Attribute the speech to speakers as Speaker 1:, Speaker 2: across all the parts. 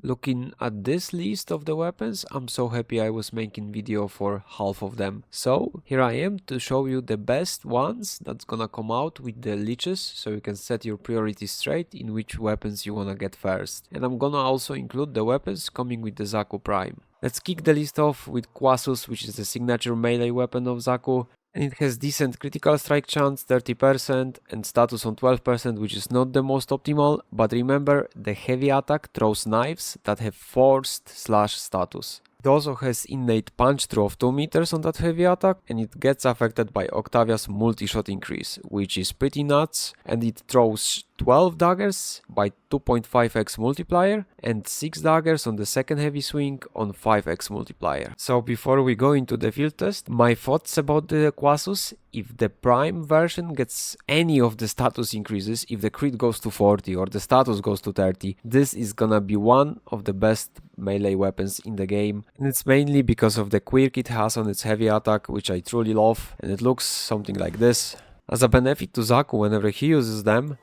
Speaker 1: Looking at this list of the weapons, I'm so happy I was making video for half of them. So here I am to show you the best ones that's gonna come out with the liches, so you can set your priorities straight in which weapons you wanna get first. And I'm gonna also include the weapons coming with the Xaku Prime. Let's kick the list off with Quassus, which is the signature melee weapon of Xaku. And it has decent critical strike chance, 30%, and status on 12%, which is not the most optimal, but remember, the heavy attack throws knives that have forced slash status. It also has innate punch through of 2 meters on that heavy attack, and it gets affected by Octavia's multi-shot increase, which is pretty nuts, and it throws 12 daggers by 2.5x multiplier and 6 daggers on the second heavy swing on 5x multiplier. So before we go into the field test, my thoughts about the Quassus: if the prime version gets any of the status increases, if the crit goes to 40 or the status goes to 30, this is gonna be one of the best melee weapons in the game, and it's mainly because of the quirk it has on its heavy attack, which I truly love, and it looks something like this. As a benefit to Xaku whenever he uses them,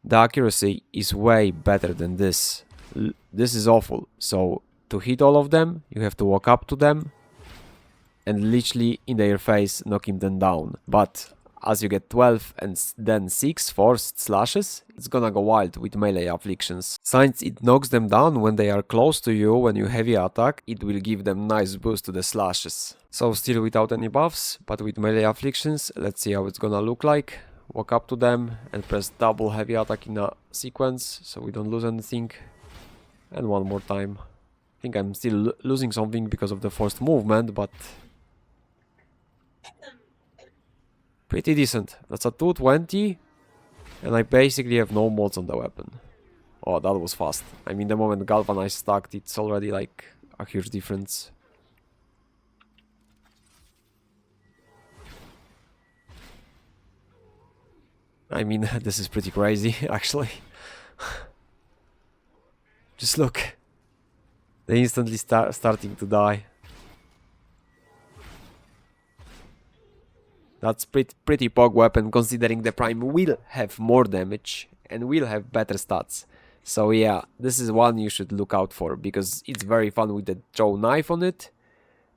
Speaker 1: the accuracy is way better than this. This is awful. So to hit all of them, you have to walk up to them and literally in their face knocking them down. But as you get 12 and then 6 forced slashes, it's gonna go wild with melee afflictions. Since it knocks them down when they are close to you when you heavy attack, it will give them nice boost to the slashes. So still without any buffs, but with melee afflictions, let's see how it's gonna look like. Walk up to them and press double heavy attack in a sequence so we don't lose anything. And one more time. I think I'm still losing something because of the forced movement, but pretty decent. That's a 220 and I basically have no mods on the weapon. Oh, that was fast. I mean, the moment Galvanized stacked, it's already like a huge difference. I mean, this is pretty crazy, actually. Just look. They instantly starting to die. That's pretty pog weapon, considering the Prime will have more damage and will have better stats. So yeah, this is one you should look out for, because it's very fun with the throw knife on it,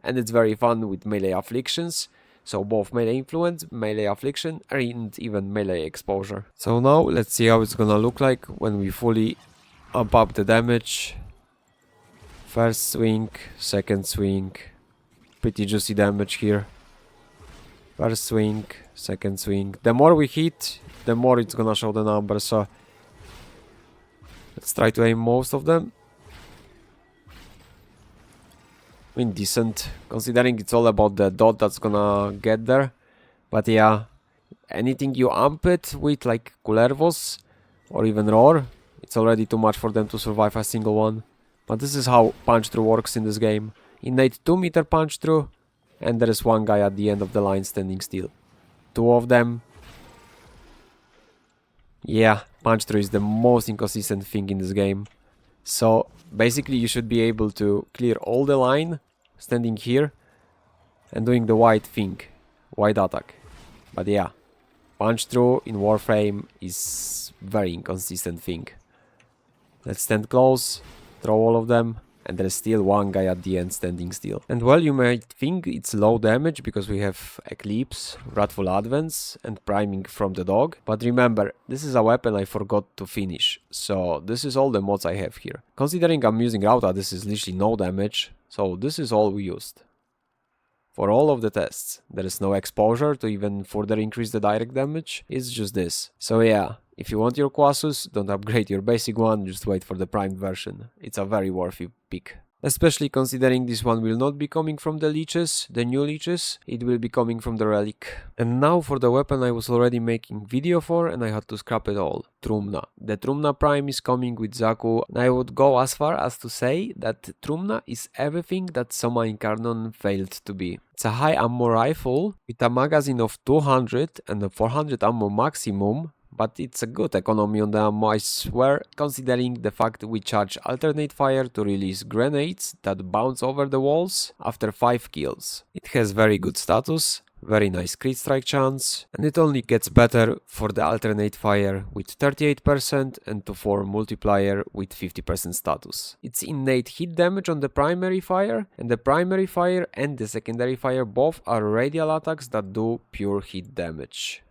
Speaker 1: and it's very fun with melee afflictions. So both melee influence, melee affliction, and even melee exposure. So now let's see how it's gonna look like when we fully up the damage. First swing, second swing, pretty juicy damage here. First swing, second swing. The more we hit, the more it's gonna show the numbers. So let's try to aim most of them. I mean, decent, considering it's all about the dot that's gonna get there. But yeah, anything you amp it with, like Kullervos or even Roar, it's already too much for them to survive a single one. But this is how punch through works in this game. Innate 2 meter punch through, and there is one guy at the end of the line standing still. 2 of them. Yeah, punch through is the most inconsistent thing in this game. So basically you should be able to clear all the line standing here and doing the white thing, white attack. But yeah, punch through in Warframe is very inconsistent thing. Let's stand close, throw all of them, and there's still one guy at the end standing still. And well, you might think it's low damage because we have Eclipse, Wrathful Advance, and Priming from the dog. But remember, this is a weapon I forgot to finish, so this is all the mods I have here. Considering I'm using Rauta, this is literally no damage, so this is all we used. For all of the tests, there is no exposure to even further increase the direct damage, it's just this. So yeah, if you want your Quassus, don't upgrade your basic one, just wait for the primed version. It's a very worthy pick. Especially considering this one will not be coming from the liches, the new liches, it will be coming from the relic. And now for the weapon I was already making video for and I had to scrap it all. Trumna. The Trumna Prime is coming with Xaku, and I would go as far as to say that Trumna is everything that Soma Incarnon failed to be. It's a high ammo rifle with a magazine of 200 and a 400 ammo maximum, but it's a good economy on the ammo, I swear, considering the fact we charge alternate fire to release grenades that bounce over the walls after 5 kills. It has very good status, Very nice crit strike chance, and it only gets better for the alternate fire with 38% and to 4 multiplier with 50% status. It's innate hit damage on the primary fire, and the primary fire and the secondary fire both are radial attacks that do pure hit damage.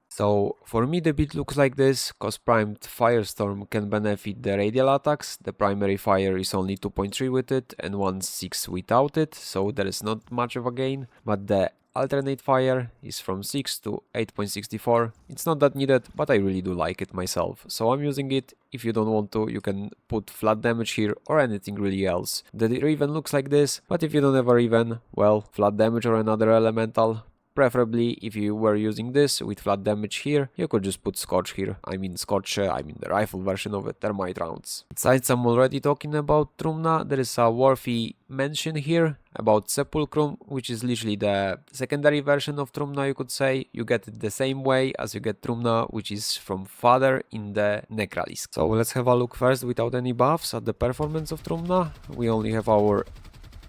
Speaker 1: So for me the build looks like this, cause primed Firestorm can benefit the radial attacks. The primary fire is only 2.3 with it and 1.6 without it, so there is not much of a gain, but the alternate fire is from 6 to 8.64. It's not that needed, but I really do like it myself, so I'm using it. If you don't want to, you can put flat damage here or anything really else. The Riven looks like this, but if you don't have a Riven, well, flat damage or another elemental. Preferably, if you were using this with flat damage here, you could just put Scorch here. I mean the rifle version of it, Termite rounds. Besides, I'm already talking about Trumna. There is a worthy mention here about Sepulchrum, which is literally the secondary version of Trumna, you could say. You get it the same way as you get Trumna, which is from Father in the Necralisk. So let's have a look first without any buffs at the performance of Trumna. We only have our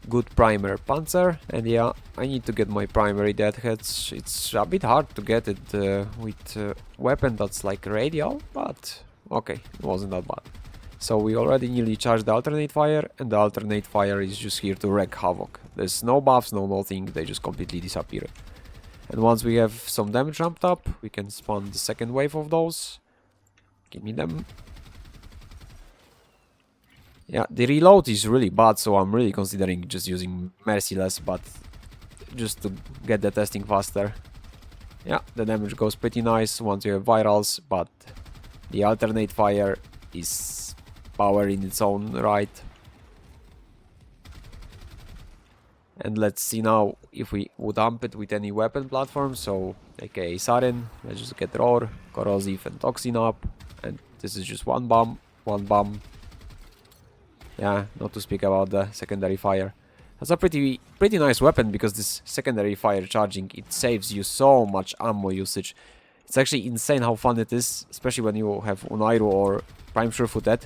Speaker 1: good primer Panzer, and yeah, I need to get my primary deadheads. It's a bit hard to get it with weapon that's like radial, but okay, it wasn't that bad. So we already nearly charged the alternate fire, and the alternate fire is just here to wreak havoc. There's no buffs, no nothing, they just completely disappear. And once we have some damage ramped up, we can spawn the second wave of those. Give me them. Yeah, the reload is really bad, so I'm really considering just using Merciless, but just to get the testing faster. Yeah, the damage goes pretty nice once you have virals, but the alternate fire is power in its own right. And let's see now if we would amp it with any weapon platform, so aka Saren. Let's just get Roar, Corrosive and Toxin up, and this is just one bomb. Yeah, not to speak about the secondary fire. That's a pretty nice weapon, because this secondary fire charging, it saves you so much ammo usage. It's actually insane how fun it is, especially when you have Unairu or Prime Surefooted.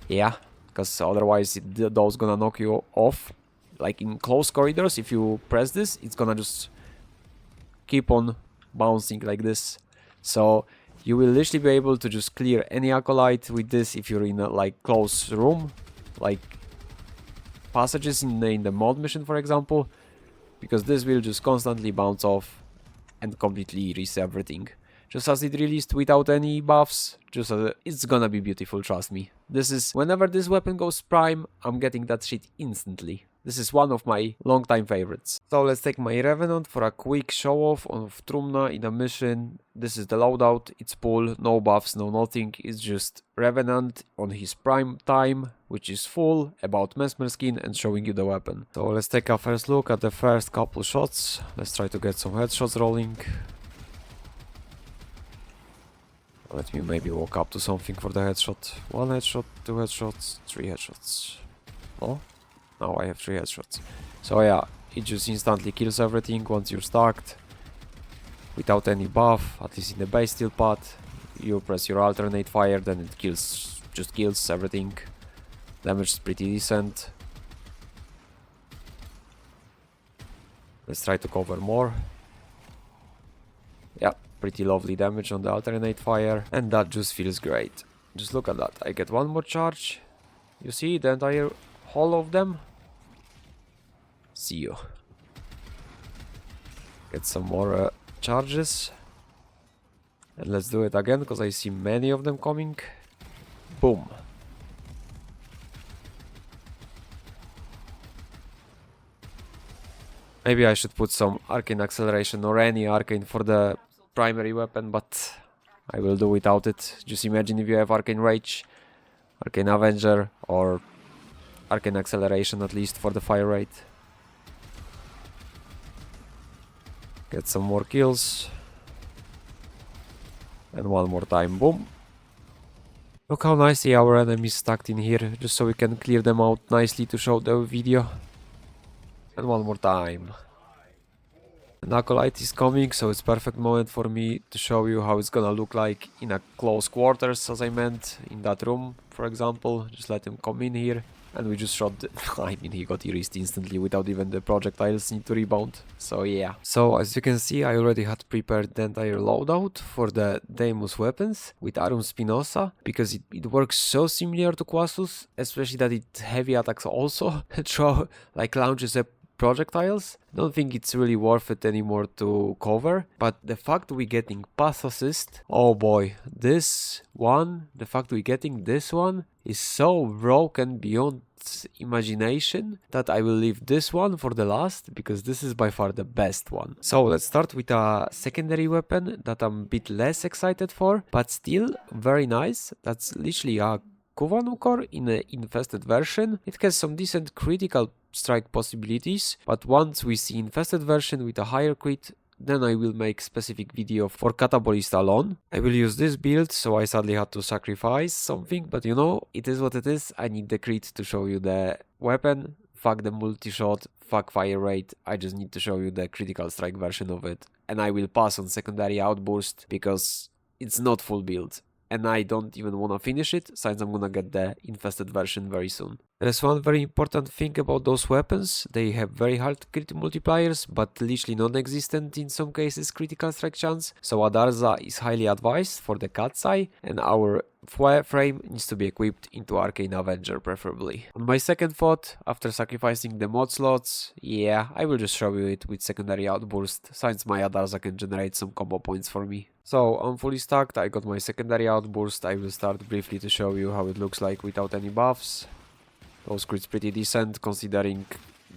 Speaker 1: Yeah, because otherwise those gonna knock you off. Like in close corridors, if you press this, it's gonna just keep on bouncing like this. So you will literally be able to just clear any Acolyte with this if you're in a like close room, like passages in the mod mission, for example, because this will just constantly bounce off and completely reset everything. Just as it released without any buffs, just it's gonna be beautiful, trust me. This is, whenever this weapon goes prime, I'm getting that shit instantly. This is one of my long-time favorites. So let's take my Revenant for a quick show-off of Trumna in a mission. This is the loadout, it's full, no buffs, no nothing. It's just Revenant on his prime time, which is full, about Mesmer skin and showing you the weapon. So let's take a first look at the first couple shots. Let's try to get some headshots rolling. Let me maybe walk up to something for the headshot. 1 headshot, 2 headshots, 3 headshots. Oh? Now I have 3 headshots. So yeah, it just instantly kills everything once you're stacked. Without any buff, at least in the base steel path. You press your alternate fire, then it kills, just kills everything. Damage is pretty decent. Let's try to cover more. Yeah, pretty lovely damage on the alternate fire. And that just feels great. Just look at that. I get 1 more charge. You see the entire hall of them? See you. Get some more charges. And let's do it again, because I see many of them coming. Boom. Maybe I should put some arcane acceleration or any arcane for the primary weapon, but I will do without it. Just imagine if you have arcane rage, arcane avenger, or arcane acceleration at least for the fire rate. Get some more kills. And 1 more time, boom. Look how nicely our enemies stacked in here, just so we can clear them out nicely to show the video. And 1 more time. An Acolyte is coming, so it's perfect moment for me to show you how it's gonna look like in a close quarters, as I meant, in that room, for example. Just let him come in here, and we just shot I mean, he got erased instantly without even the projectiles need to rebound, so yeah. So, as you can see, I already had prepared the entire loadout for the Deimos weapons with Arum Spinosa, because it works so similar to Quassus, especially that it heavy attacks also, launches a projectiles. Don't think it's really worth it anymore to cover, but the fact we're getting Pathocyst, oh boy, this one, the fact we're getting this one is so broken beyond imagination that I will leave this one for the last, because this is by far the best one. So let's start with a secondary weapon that I'm a bit less excited for, but still very nice. That's literally a Kuvanukor in an infested version. It has some decent critical strike possibilities, but once we see infested version with a higher crit, then I will make specific video for Catabolyst alone. I will use this build, so I sadly had to sacrifice something, but you know, it is what it is. I need the crit to show you the weapon. Fuck the multi-shot, fuck fire rate, I just need to show you the critical strike version of it. And I will pass on secondary outburst because it's not full build. And I don't even wanna finish it, since I'm gonna get the infested version very soon. There's one very important thing about those weapons. They have very hard crit multipliers, but literally non-existent in some cases critical strike chance. So Adarza is highly advised for the cat's eye, and our Warframe needs to be equipped into Arcane Avenger preferably. On my second thought, after sacrificing the mod slots, yeah, I will just show you it with secondary outburst, since my Adarza can generate some combo points for me. So I'm fully stacked, I got my secondary outburst. I will start briefly to show you how it looks like without any buffs. Those crits pretty decent, considering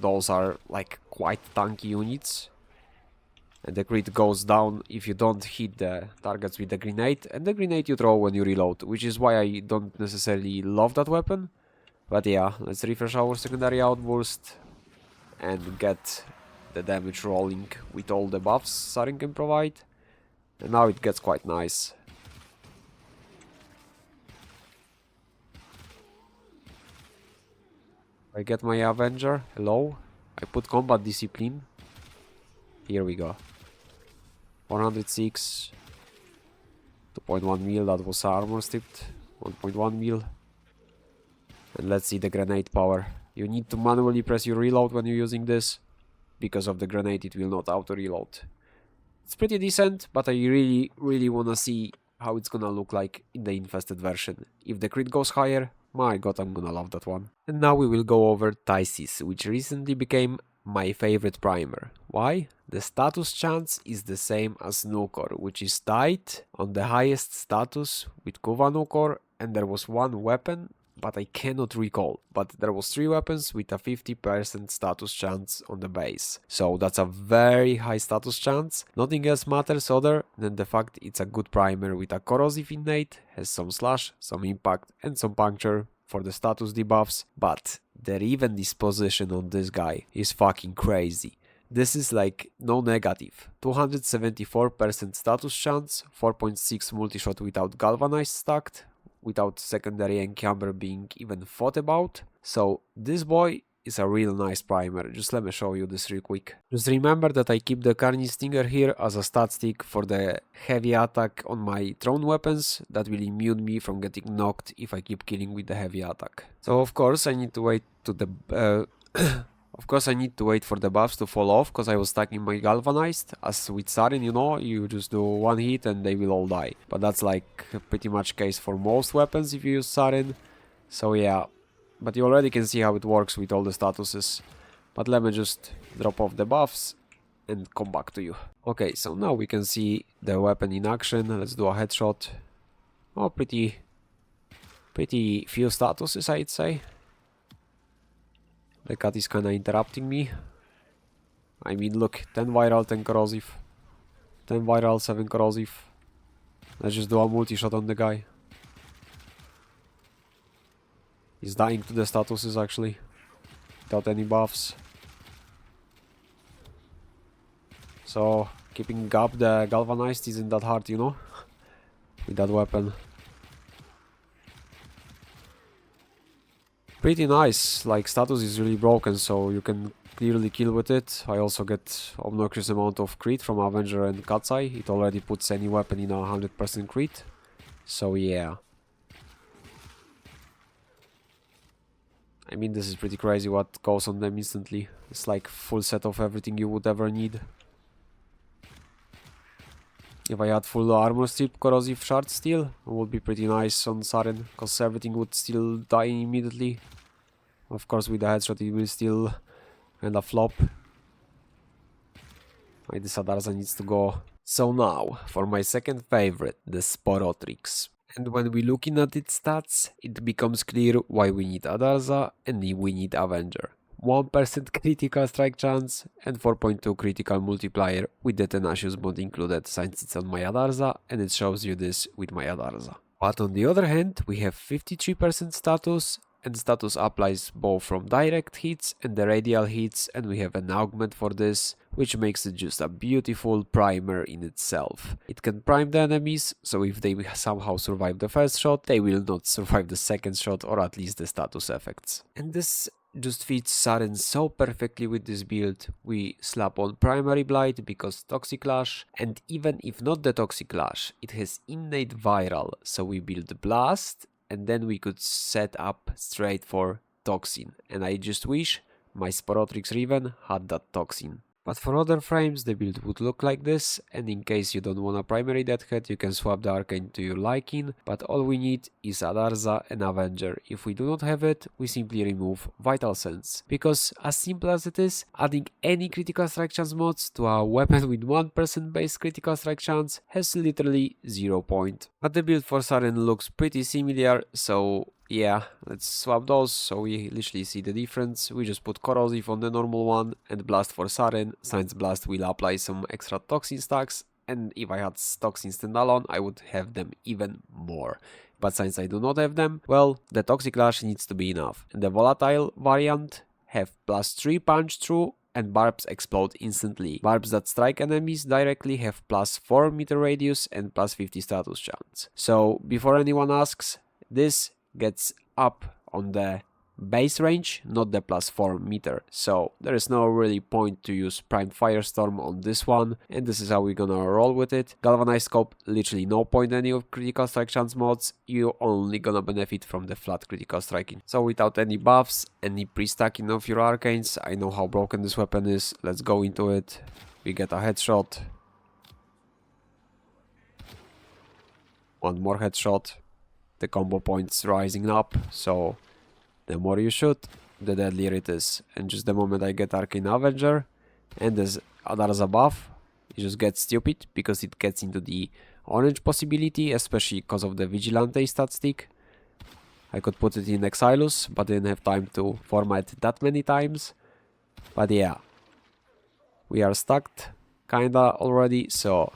Speaker 1: those are like quite tanky units. And the crit goes down if you don't hit the targets with the grenade, and the grenade you throw when you reload, which is why I don't necessarily love that weapon. But yeah, let's refresh our secondary outburst and get the damage rolling with all the buffs Sarin can provide. And now it gets quite nice. I get my Avenger, hello. I put combat discipline. Here we go. 106. 2.1 mil, that was armor stripped. 1.1 mil. And let's see the grenade power. You need to manually press your reload when you're using this. Because of the grenade it will not auto reload. It's pretty decent, but I really wanna see how it's gonna look like in the infested version. If the crit goes higher, my god, I'm gonna love that one. And now we will go over Tysis, which recently became my favorite primer. Why? The status chance is the same as Nukor, which is tied on the highest status with Kuvanukor, and there was one weapon, but I cannot recall. But there was 3 weapons with a 50% status chance on the base. So that's a very high status chance. Nothing else matters other than the fact it's a good primer with a corrosive innate, has some slash, some impact and some puncture for the status debuffs. But the even disposition on this guy is fucking crazy. This is like no negative. 274% status chance, 4.6 multi-shot without galvanized stacked, without secondary encumber being even thought about. So this boy is a real nice primer. Just let me show you this real quick. Just remember that I keep the Carnage Stinger here as a stat stick for the heavy attack on my thrown weapons that will immune me from getting knocked if I keep killing with the heavy attack. So of course I need to wait to the Of course I need to wait for the buffs to fall off, because I was stacking my galvanized. As with Sarin, you know, you just do one hit and they will all die. But that's like pretty much case for most weapons if you use Sarin. So yeah, but you already can see how it works with all the statuses. But let me just drop off the buffs and come back to you. Okay, so now we can see the weapon in action. Let's do a headshot. Oh, pretty few statuses, I'd say. The cat is kinda interrupting me. I mean, look, 10 viral, 10 corrosive. 10 viral, 7 corrosive. Let's just do a multi-shot on the guy. He's dying to the statuses actually. Without any buffs. So, keeping up the galvanized isn't that hard, you know? With that weapon. Pretty nice, like status is really broken, so you can clearly kill with it. I also get obnoxious amount of crit from Avenger and Katsai. It already puts any weapon in a 100% crit. So yeah. I mean, this is pretty crazy what goes on them instantly. It's like full set of everything you would ever need. If I had full armor strip corrosive shard steel, it would be pretty nice on Saren, because everything would still die immediately. Of course, with the headshot it will still end up flop. This Adarza needs to go. So now, for my second favorite, the Sporothrix. And when we looking at its stats, it becomes clear why we need Adarza and we need Avenger. 1% critical strike chance and 4.2 critical multiplier with the Tenacious mod included since it's on my Adarza, and it shows you this with my Adarza. But on the other hand, we have 53% status, and status applies both from direct hits and the radial hits, and we have an augment for this, which makes it just a beautiful primer in itself. It can prime the enemies, so if they somehow survive the first shot, they will not survive the second shot, or at least the status effects. And this just fits Saren so perfectly with this build. We slap on primary blight because Toxic Lash, and even if not the Toxic Lash, it has innate viral, so we build blast, and then we could set up straight for toxin, and I just wish my Sporothrix Riven had that toxin. But for other frames the build would look like this, and in case you don't want a primary deadhead you can swap the arcane to your liking, but all we need is Adarza and Avenger. If we do not have it, we simply remove Vital Sense, because as simple as it is, adding any critical strike chance mods to a weapon with 1% base critical strike chance has literally 0 point. But the build for Saren looks pretty similar, so yeah, let's swap those so we literally see the difference. We just put corrosive on the normal one and blast for Saren, since blast will apply some extra toxin stacks, and if I had toxin standalone I would have them even more. But since I do not have them, well, the Toxic Lash needs to be enough. And the volatile variant have +3 punch through and barbs explode instantly. Barbs that strike enemies directly have +4 meter radius and +50 status chance. So before anyone asks, this gets up on the base range, not the +4 meter, so there is no really point to use primed firestorm on this one, and this is how we're gonna roll with it. Galvanized scope, literally no point any of critical strike chance mods, you're only gonna benefit from the flat critical striking. So without any buffs, any pre-stacking of your arcanes, I know how broken this weapon is, let's go into it. We get a headshot, one more headshot. The combo points rising up, so the more you shoot, the deadlier it is. And just the moment I get Arcane Avenger and this Adarza buff, it just gets stupid because it gets into the orange possibility, especially because of the Vigilante stat stick. I could put it in Exilus, but didn't have time to format that many times. But yeah, we are stacked kinda already, so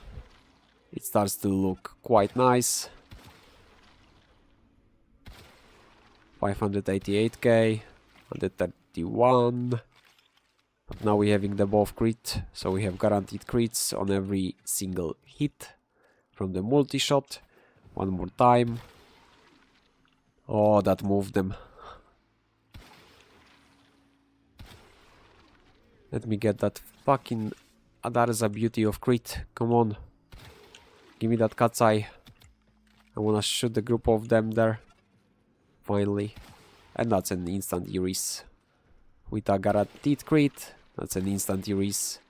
Speaker 1: it starts to look quite nice. 588k, 131. But now we're having the both crit, so we have guaranteed crits on every single hit from the multi-shot. One more time. Oh, that moved them. Let me get that fucking Adarza beauty of crit. Come on. Give me that cat's eye. I wanna shoot the group of them there. Finally. And that's an instant erase. With a guaranteed crit, that's an instant erase.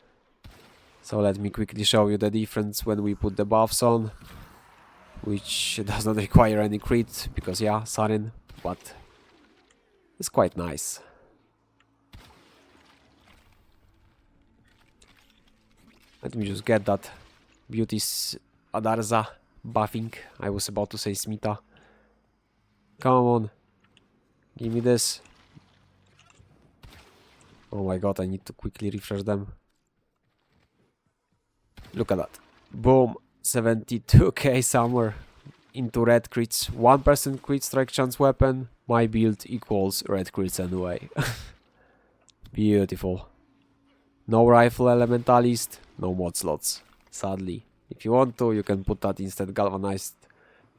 Speaker 1: So let me quickly show you the difference when we put the buffs on. Which does not require any crit, because yeah, Saren, but it's quite nice. Let me just get that beauty's Adarza buffing. I was about to say Smita. Come on. Give me this. Oh my god, I need to quickly refresh them. Look at that. Boom. 72k somewhere into red crits. 1% crit strike chance weapon. My build equals red crits anyway. Beautiful. No rifle elementalist. No mod slots. Sadly. If you want to, you can put that instead galvanized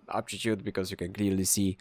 Speaker 1: aptitude, because you can clearly see,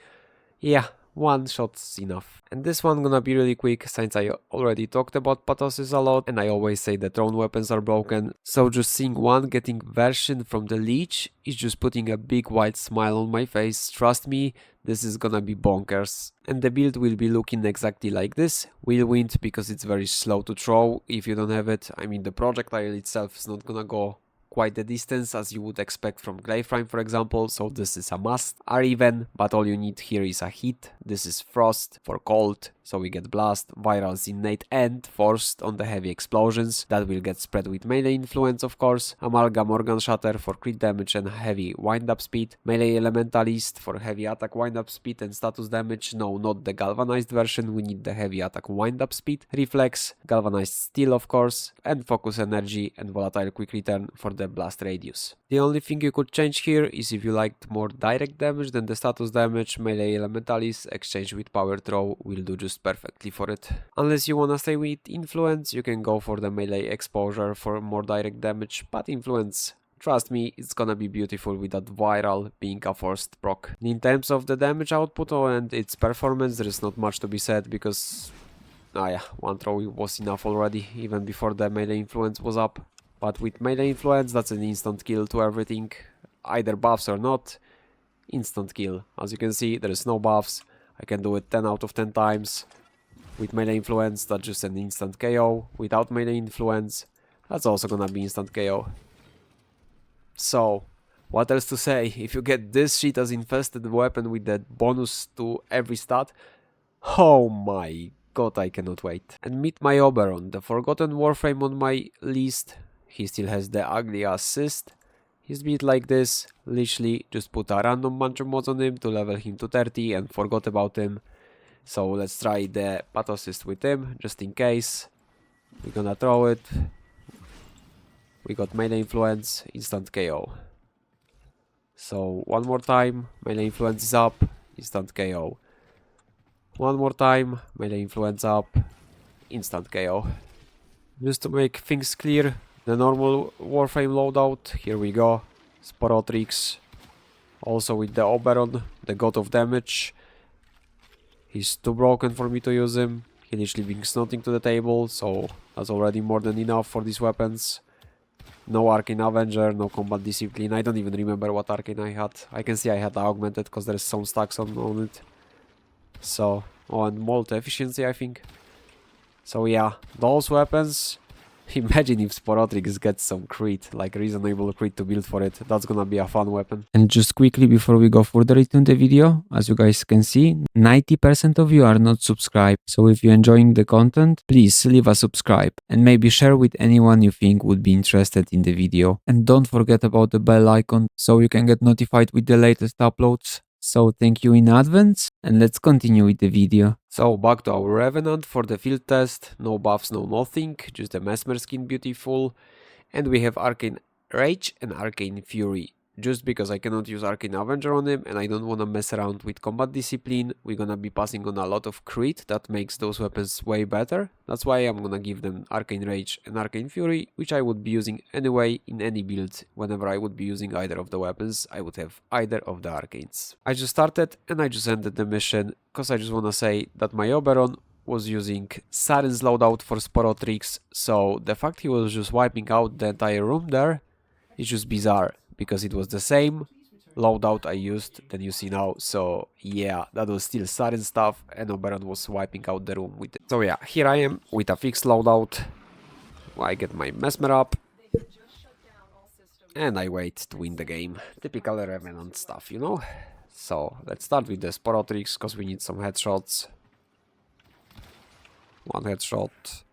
Speaker 1: yeah, one shot's enough. And this one gonna be really quick since I already talked about Pathocyst a lot and I always say that thrown weapons are broken. So just seeing one getting version from the LICH is just putting a big wide smile on my face. Trust me, this is gonna be bonkers. And the build will be looking exactly like this. Whirlwind because it's very slow to throw if you don't have it. I mean the projectile itself is not gonna go quite the distance as you would expect from Warframe, for example, so this is a must. Are even, but all you need here is a heat. This is frost for cold, so we get blast, virals innate and forced on the heavy explosions. That will get spread with melee influence, of course. Amalgam organ shatter for crit damage and heavy wind-up speed. Melee elementalist for heavy attack wind-up speed and status damage. No, not the galvanized version, we need the heavy attack wind-up speed. Reflex, galvanized steel, of course, and focus energy and volatile quick return for the blast radius. The only thing you could change here is if you liked more direct damage than the status damage, melee elementalist exchange with power throw will do just perfectly for it. Unless you wanna stay with influence, you can go for the melee exposure for more direct damage, but influence, trust me, it's gonna be beautiful with that viral being a forced proc. In terms of the damage output and its performance, there is not much to be said because one throw was enough already, even before the melee influence was up. But with melee influence, that's an instant kill to everything, either buffs or not, instant kill. As you can see, there is no buffs, I can do it 10 out of 10 times. With melee influence, that's just an instant KO. Without melee influence, that's also gonna be instant KO. So, what else to say? If you get this shit as infested weapon with that bonus to every stat, oh my god, I cannot wait. And meet my Oberon, the forgotten Warframe on my list. He still has the ugly ass cyst. He's built like this, literally just put a random bunch of mods on him to level him to 30 and forgot about him. So let's try the Pathocyst with him, just in case. We're gonna throw it. We got melee influence, instant KO. So one more time, melee influence is up, instant KO. One more time, melee influence up, instant KO. Just to make things clear, the normal Warframe loadout, here we go, Sporothrix, also with the Oberon, the god of damage. He's too broken for me to use him, he literally brings nothing to the table, so that's already more than enough for these weapons. No Arcane Avenger, no Combat Discipline, I don't even remember what Arcane I had. I can see I had Augmented because there's some stacks on it. So, and Multi Efficiency I think. So yeah, those weapons. Imagine if Sporothrix gets some crit, like reasonable crit to build for it. That's gonna be a fun weapon.
Speaker 2: And just quickly before we go further into the video, as you guys can see, 90% of you are not subscribed. So if you're enjoying the content, please leave a subscribe and maybe share with anyone you think would be interested in the video. And don't forget about the bell icon so you can get notified with the latest uploads. So thank you in advance and let's continue with the video.
Speaker 1: So back to our Revenant for the field test. No buffs, no nothing, just the Mesmer skin beautiful. And we have Arcane Rage and Arcane Fury. Just because I cannot use Arcane Avenger on him and I don't wanna mess around with Combat Discipline, we're gonna be passing on a lot of crit that makes those weapons way better. That's why I'm gonna give them Arcane Rage and Arcane Fury, which I would be using anyway in any build. Whenever I would be using either of the weapons, I would have either of the Arcanes. I just started and I just ended the mission, cause I just wanna say that my Oberon was using Saren's loadout for Sporothrix, so the fact he was just wiping out the entire room there is just bizarre. Because it was the same loadout I used that you see now, so yeah, that was still Saren stuff and Oberon was wiping out the room with it. So yeah, here I am with a fixed loadout. I get my Mesmer up and I wait to win the game. Typical Revenant stuff, you know? So let's start with the Sporothrix because we need some headshots. One headshot.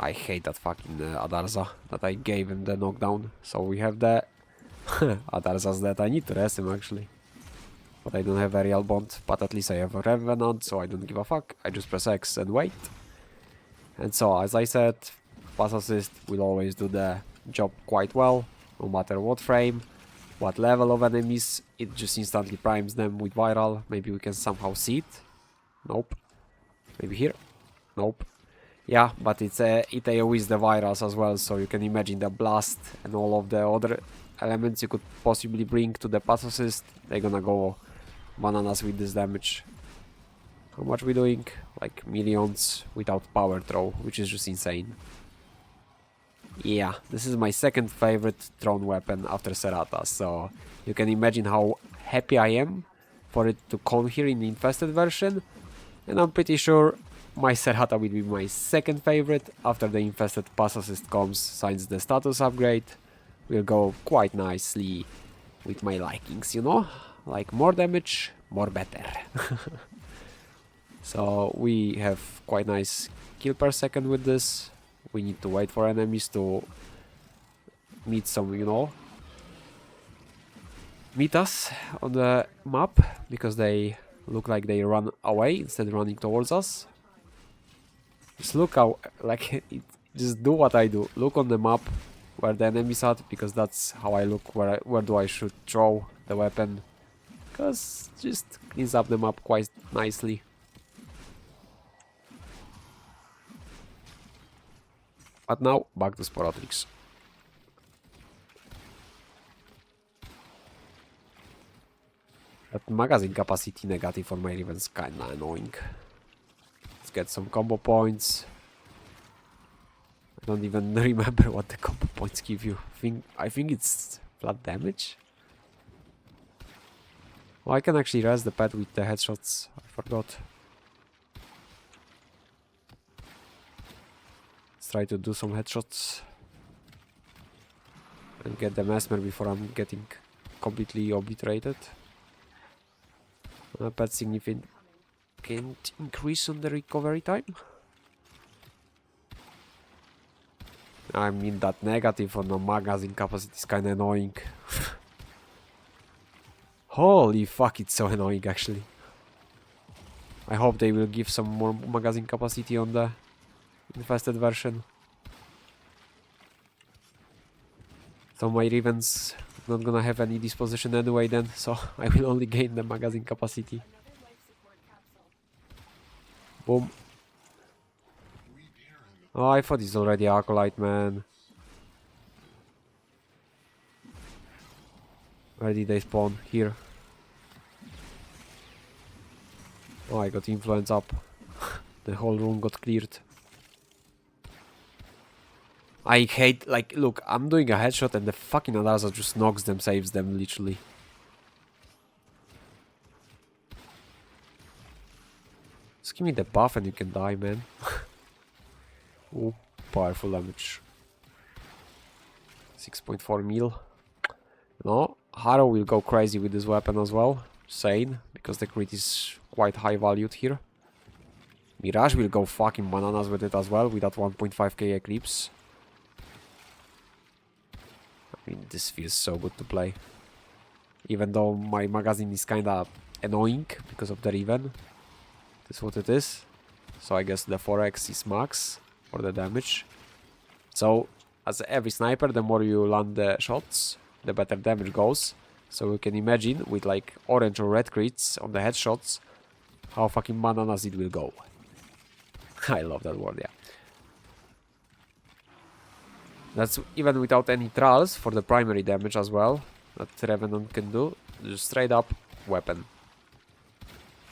Speaker 1: I hate that fucking Adarza that I gave him the knockdown. So we have the Adarza's dead. I need to rest him actually. But I don't have Aerial Bond. But at least I have a Revenant, so I don't give a fuck. I just press X and wait. And so, as I said, Pathocyst will always do the job quite well. No matter what frame, what level of enemies. It just instantly primes them with viral. Maybe we can somehow see it. Nope. Maybe here. Nope. Yeah, but it's it AoEs the virals as well, so you can imagine the blast and all of the other elements you could possibly bring to the Pathocyst. They're gonna go bananas with this damage. How much we doing? Like millions without power throw, which is just insane. Yeah, this is my second favorite thrown weapon after Serata, so you can imagine how happy I am for it to come here in the Infested version. And I'm pretty sure my Serata will be my second favorite after the Infested Pathocyst comes, since the status upgrade will go quite nicely with my likings, you know? Like more damage, more better. So we have quite nice kill per second with this. We need to wait for enemies to meet some, you know, meet us on the map, because they look like they run away instead of running towards us. Just look how, like, just do what I do. Look on the map where the enemies are, because that's how I look where do I should throw the weapon, because just cleans up the map quite nicely. But now, back to Sporothrix. That magazine capacity negative for my Riven is kinda annoying. Let's get some combo points. I don't even remember what the combo points give you. I think it's flat damage. Oh, I can actually res the pet with the headshots. I forgot. Try to do some headshots and get the mesmer before I'm getting completely obliterated. Pet significant increase on the recovery time. I mean, that negative on the magazine capacity is kinda annoying. Holy fuck, it's so annoying actually. I hope they will give some more magazine capacity on the Infested version. So my Riven's not gonna have any disposition anyway then, so I will only gain the magazine capacity. Boom. Oh, I thought it's already Acolyte, man. Where did they spawn? Here. Oh, I got influence up. The whole room got cleared. I hate, like, look, I'm doing a headshot and the fucking Adarza just knocks them, saves them, literally. Just give me the buff and you can die, man. Ooh, powerful damage. 6.4 mil. No, Harrow will go crazy with this weapon as well. Sane, because the crit is quite high valued here. Mirage will go fucking bananas with it as well, with that 1.5k Eclipse. I mean, this feels so good to play. Even though my magazine is kinda annoying because of the Riven. That's what it is. So I guess the 4x is max for the damage. So, as every sniper, the more you land the shots, the better damage goes. So you can imagine, with like orange or red crits on the headshots, how fucking bananas it will go. I love that word, yeah. That's even without any trolls for the primary damage as well, that Revenant can do. Just straight up weapon.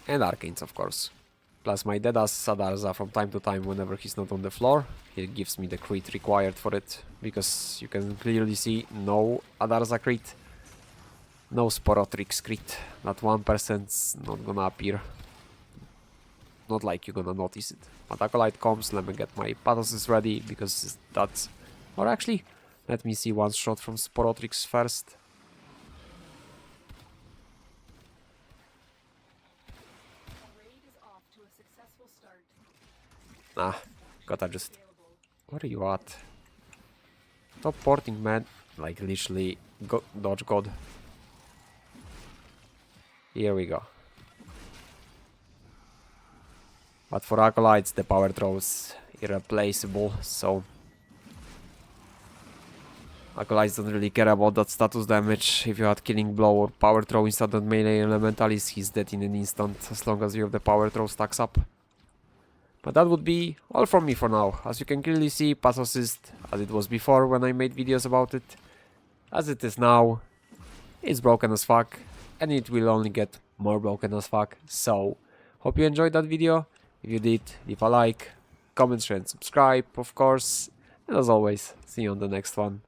Speaker 1: And arcanes, of course. Plus my deadass Adarza from time to time whenever he's not on the floor. He gives me the crit required for it, because you can clearly see no Adarza crit. No Sporothrix crit. Not 1%'s not gonna appear. Not like you're gonna notice it. But Acolyte comes, let me get my Pathocyst ready, because that's... Or actually, let me see one shot from Sporothrix first. Nah, gotta just... Where are you at? Stop porting, man. Like, literally, dodge god. Here we go. But for Acolytes, the power throw's irreplaceable, so... Acolytes don't really care about that status damage. If you had Killing Blow or Power Throw instead of Melee Elementalist, he's dead in an instant, as long as you have the Power Throw stacks up. But that would be all from me for now. As you can clearly see, Pathocyst, as it was before when I made videos about it, as it is now, it's broken as fuck, and it will only get more broken as fuck. So, Hope you enjoyed that video. If you did, leave a like, comment, share and subscribe, of course. And as always, see you on the next one.